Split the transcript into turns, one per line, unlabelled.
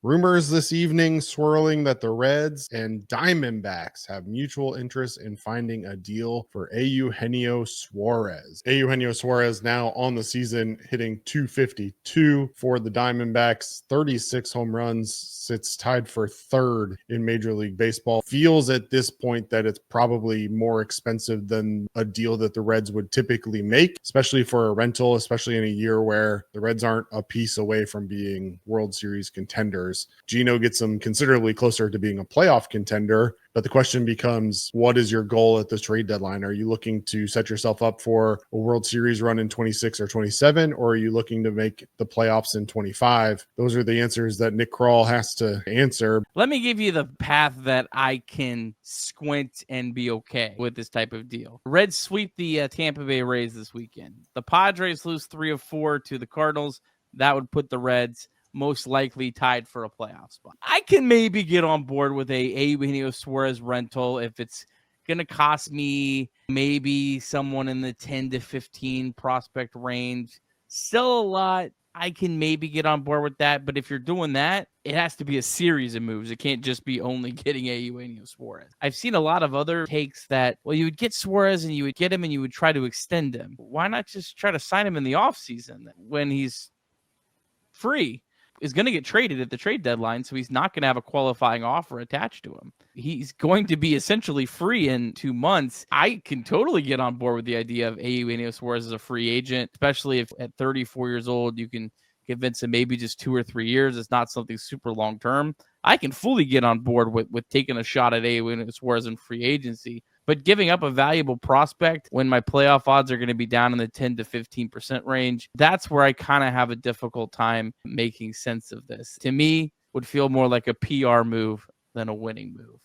Rumors this evening swirling that the Reds and Diamondbacks have mutual interest in finding a deal for Eugenio Suarez. Eugenio Suarez now on the season hitting 252 for the Diamondbacks, 36 home runs, sits tied for third in Major League Baseball. Feels at this point that it's probably more expensive than a deal that the Reds would typically make, especially for a rental, especially in a year where the Reds aren't a piece away from being World Series contenders. Gino gets them considerably closer to being a playoff contender. But the question becomes, what is your goal at the trade deadline? Are you looking to set yourself up for a World Series run in 26 or 27, or are you looking to make the playoffs in 25? Those are the answers that Nick Krall has to answer.
Let me give you the path that I can squint and be okay with this type of deal. Reds sweep the Tampa Bay Rays this weekend. The Padres lose 3 of 4 to the Cardinals. That would put the Reds most likely tied for a playoff spot. I can maybe get on board with a Eugenio Suarez rental if it's going to cost me maybe someone in the 10 to 15 prospect range. Still a lot. I can maybe get on board with that. But if you're doing that, it has to be a series of moves. It can't just be only getting Eugenio Suarez. I've seen a lot of other takes that, well, you would get Suarez and you would get him and you would try to extend him. Why not just try to sign him in the offseason when he's free? Is going to get traded at the trade deadline, so he's not going to have a qualifying offer attached to him. He's going to be essentially free in 2 months. I can totally get on board with the idea of Eugenio Suarez as a free agent, especially if at 34 years old you can convince him maybe just 2 or 3 years. It's not something super long term. I can fully get on board with taking a shot at Eugenio Suarez in free agency. But giving up a valuable prospect when my playoff odds are going to be down in the 10 to 15% range, that's where I kind of have a difficult time making sense of this. To me, would feel more like a PR move than a winning move.